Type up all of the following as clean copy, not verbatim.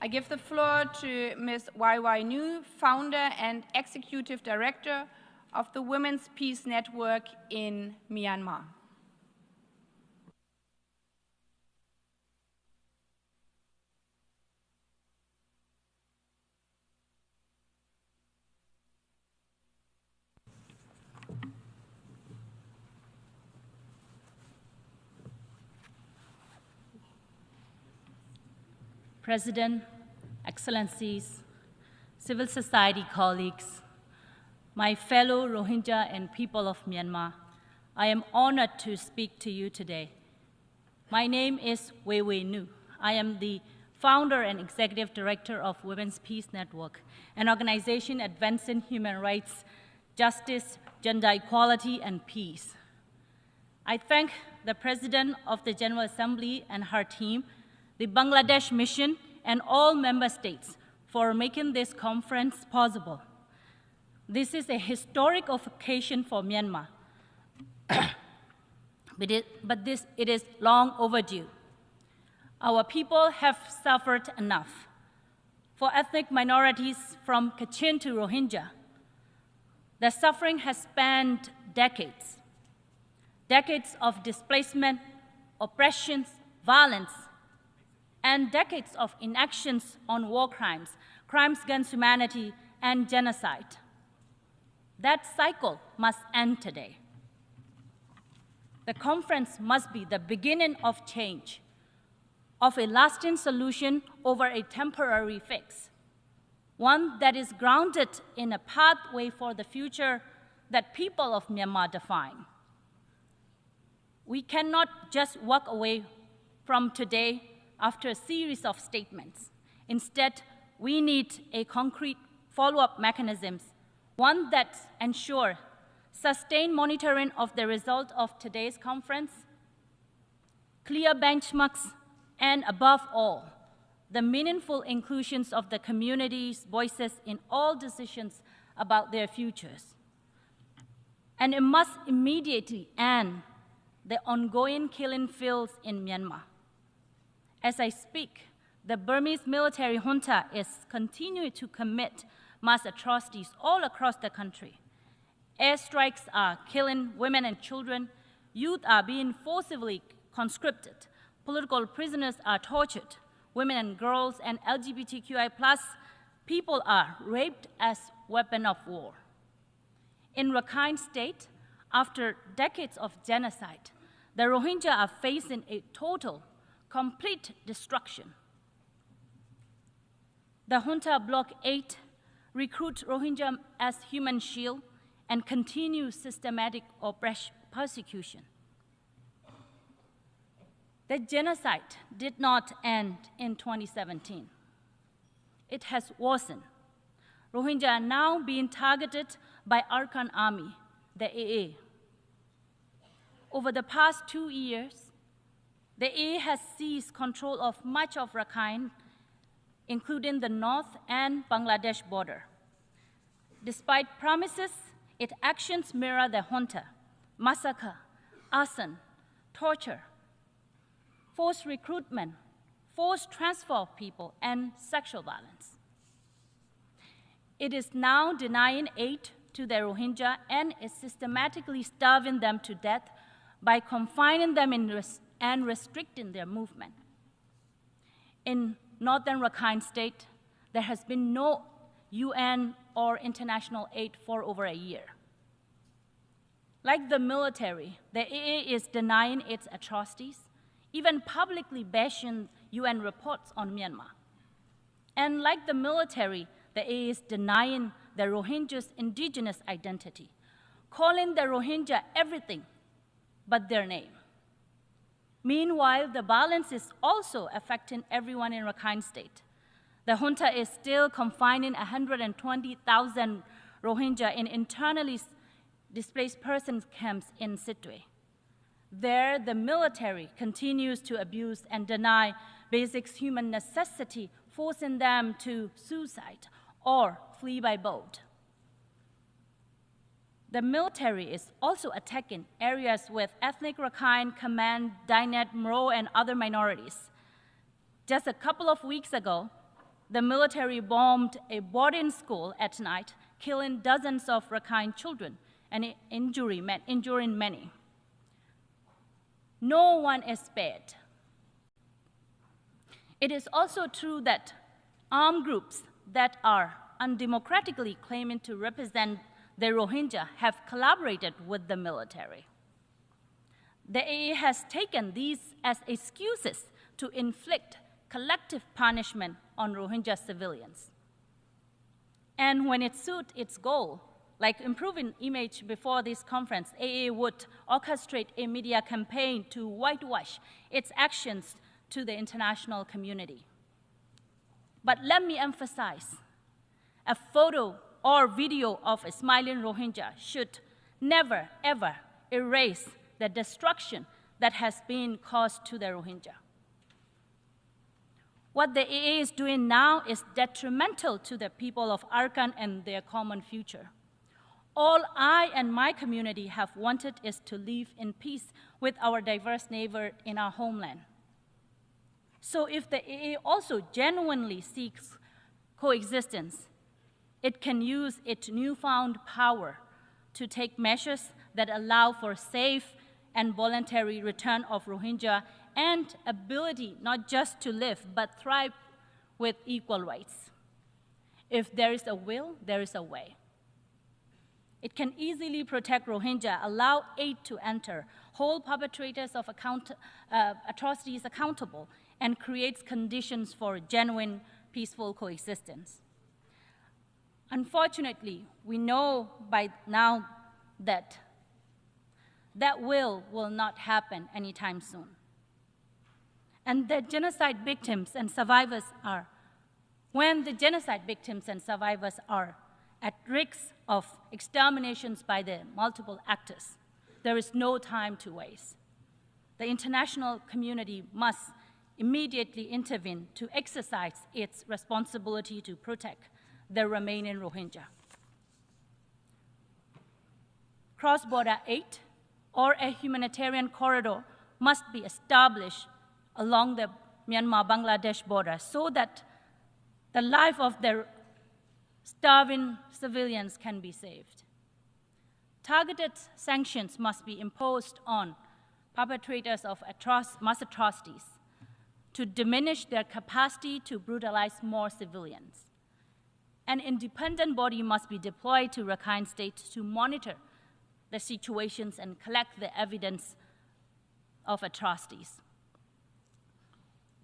I give the floor to Ms. YY Nu, founder and executive director of the Women's Peace Network in Myanmar. President, Excellencies, civil society colleagues, my fellow Rohingya and people of Myanmar, I am honored to speak to you today. My name is YY Nu. I am the founder and executive director of Women's Peace Network, an organization advancing human rights, justice, gender equality, and peace. I thank the President of the General Assembly and her team, the Bangladesh Mission, and all member states for making this conference possible. This is a historic occasion for Myanmar, but it is long overdue. Our people have suffered enough. For ethnic minorities from Kachin to Rohingya, the suffering has spanned decades. Decades of displacement, oppressions, violence, and decades of inactions on war crimes, crimes against humanity, and genocide. That cycle must end today. The conference must be the beginning of change, of a lasting solution over a temporary fix, one that is grounded in a pathway for the future that people of Myanmar define. We cannot just walk away from today after a series of statements. Instead, we need a concrete follow-up mechanisms, one that ensures sustained monitoring of the result of today's conference, clear benchmarks, and above all, the meaningful inclusions of the community's voices in all decisions about their futures. And it must immediately end the ongoing killing fields in Myanmar. As I speak, the Burmese military junta is continuing to commit mass atrocities all across the country. Airstrikes are killing women and children, youth are being forcibly conscripted, political prisoners are tortured, women and girls and LGBTQI+ people are raped as weapons of war. In Rakhine State, after decades of genocide, the Rohingya are facing a total, complete destruction. The junta Bloc 8 recruits Rohingya as human shield and continues systematic persecution. The genocide did not end in 2017. It has worsened. Rohingya are now being targeted by Arakan army, the AA. Over the past 2 years, the AA has seized control of much of Rakhine, including the North and Bangladesh border. Despite promises, its actions mirror the junta: massacre, arson, torture, forced recruitment, forced transfer of people, and sexual violence. It is now denying aid to the Rohingya and is systematically starving them to death by confining them and restricting their movement. In northern Rakhine State, there has been no UN or international aid for over a year. Like the military, the AA is denying its atrocities, even publicly bashing UN reports on Myanmar. And like the military, the AA is denying the Rohingyas' indigenous identity, calling the Rohingya everything but their name. Meanwhile, the violence is also affecting everyone in Rakhine State. The junta is still confining 120,000 Rohingya in internally displaced persons camps in Sittwe. There, the military continues to abuse and deny basic human necessity, forcing them to suicide or flee by boat. The military is also attacking areas with ethnic Rakhine, Kaman, Dainet, Mro, and other minorities. Just a couple of weeks ago, the military bombed a boarding school at night, killing dozens of Arakan children and injuring many. No one is spared. It is also true that armed groups that are undemocratically claiming to represent the Rohingya have collaborated with the military. The AA has taken these as excuses to inflict collective punishment on Rohingya civilians. And when it suits its goal, like improving image before this conference, AA would orchestrate a media campaign to whitewash its actions to the international community. But let me emphasize, a photo or video of a smiling Rohingya should never, ever erase the destruction that has been caused to the Rohingya. What the AA is doing now is detrimental to the people of Arakan and their common future. All I and my community have wanted is to live in peace with our diverse neighbor in our homeland. So if the AA also genuinely seeks coexistence, it can use its newfound power to take measures that allow for safe and voluntary return of Rohingya and ability not just to live, but thrive with equal rights. If there is a will, there is a way. It can easily protect Rohingya, allow aid to enter, hold perpetrators of atrocities accountable, and creates conditions for genuine, peaceful coexistence. Unfortunately, we know by now that that will not happen anytime soon. And the genocide victims and survivors are, when the genocide victims and survivors are at risk of exterminations by the multiple actors, there is no time to waste. The international community must immediately intervene to exercise its responsibility to protect the remaining Rohingya. Cross-border aid or a humanitarian corridor must be established along the Myanmar-Bangladesh border so that the life of the starving civilians can be saved. Targeted sanctions must be imposed on perpetrators of mass atrocities to diminish their capacity to brutalize more civilians. An independent body must be deployed to Rakhine State to monitor the situations and collect the evidence of atrocities.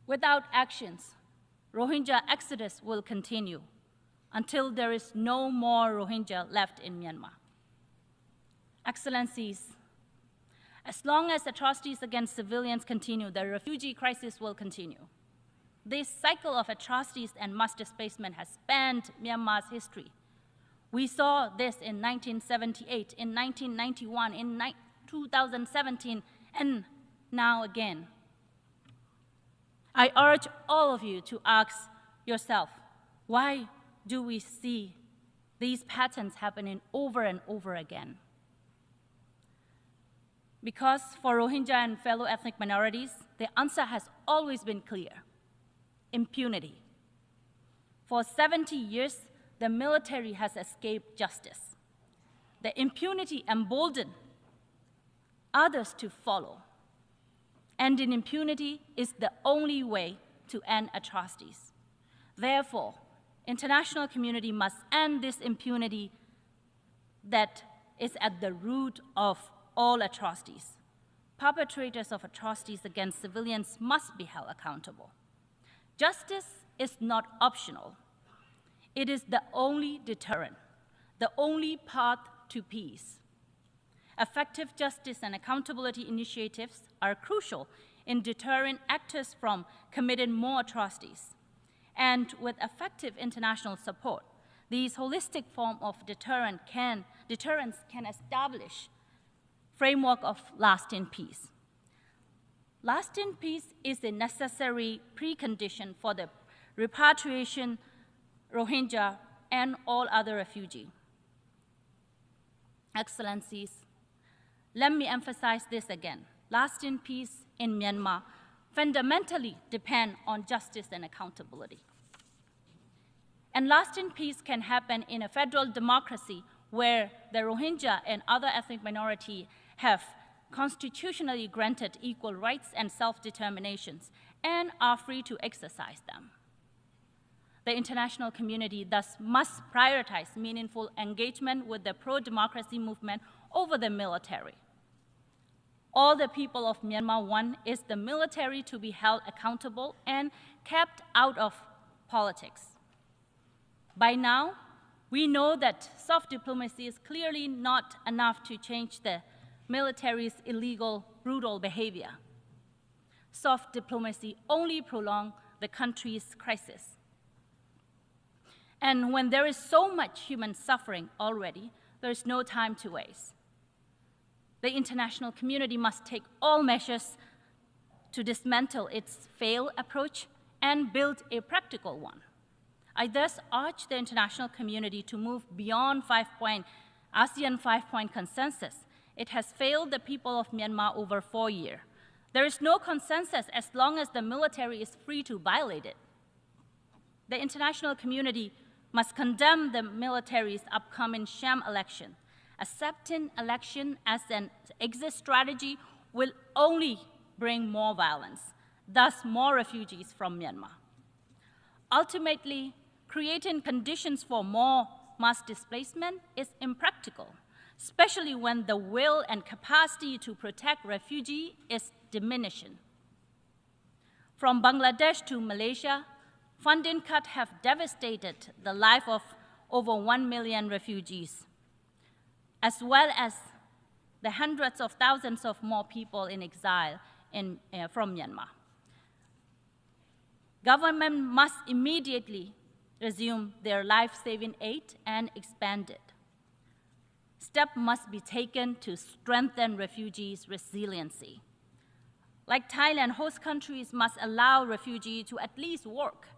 Without actions, Rohingya exodus will continue until there is no more Rohingya left in Myanmar. Excellencies, as long as atrocities against civilians continue, the refugee crisis will continue. This cycle of atrocities and mass displacement has spanned Myanmar's history. We saw this in 1978, in 1991, in 2017, and now again. I urge all of you to ask yourself, why do we see these patterns happening over and over again? Because for Rohingya and fellow ethnic minorities, the answer has always been clear: impunity. For 70 years, the military has escaped justice. The impunity emboldened others to follow. And in impunity is the only way to end atrocities. Therefore, international community must end this impunity that is at the root of all atrocities. Perpetrators of atrocities against civilians must be held accountable. Justice is not optional. It is the only deterrent, the only path to peace. Effective justice and accountability initiatives are crucial in deterring actors from committing more atrocities. And with effective international support, these holistic forms of deterrence can establish framework of lasting peace. Lasting peace is a necessary precondition for the repatriation Rohingya and all other refugees. Excellencies, let me emphasize this again. Lasting peace in Myanmar fundamentally depends on justice and accountability. And lasting peace can happen in a federal democracy where the Rohingya and other ethnic minorities have constitutionally granted equal rights and self-determinations and are free to exercise them. The international community thus must prioritize meaningful engagement with the pro-democracy movement over the military. All the people of Myanmar want is the military to be held accountable and kept out of politics. By now, we know that soft diplomacy is clearly not enough to change the military's illegal, brutal behavior. Soft diplomacy only prolongs the country's crisis. And when there is so much human suffering already, there is no time to waste. The international community must take all measures to dismantle its failed approach and build a practical one. I thus urge the international community to move beyond ASEAN 5-point consensus. It has failed the people of Myanmar over 4 years. There is no consensus as long as the military is free to violate it. The international community must condemn the military's upcoming sham election. Accepting election as an exit strategy will only bring more violence, thus more refugees from Myanmar. Ultimately, creating conditions for more mass displacement is impractical, especially when the will and capacity to protect refugees is diminishing. From Bangladesh to Malaysia, funding cuts have devastated the life of over 1 million refugees, as well as the hundreds of thousands of more people in exile from Myanmar. Government must immediately resume their life-saving aid and expand it. Steps must be taken to strengthen refugees' resiliency. Like Thailand, host countries must allow refugees to at least work.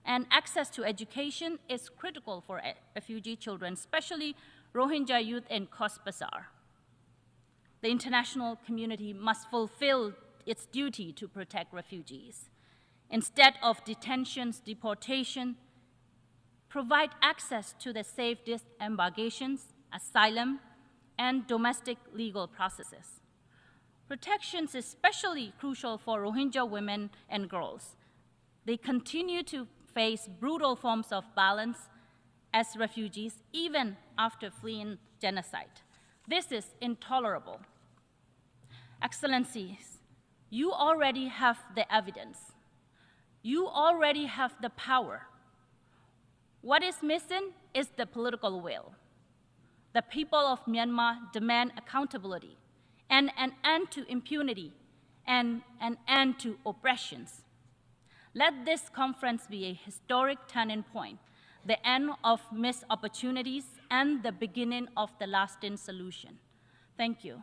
And access to education is critical for refugee children, especially Rohingya youth in Cox's Bazar. The international community must fulfill its duty to protect refugees. Instead of detentions, deportation, provide access to the safe disembarkations, asylum, and domestic legal processes. Protection is especially crucial for Rohingya women and girls. They continue to face brutal forms of violence as refugees, even after fleeing genocide. This is intolerable. Excellencies, you already have the evidence. You already have the power. What is missing is the political will. The people of Myanmar demand accountability and an end to impunity and an end to oppressions. Let this conference be a historic turning point, the end of missed opportunities and the beginning of the lasting solution. Thank you.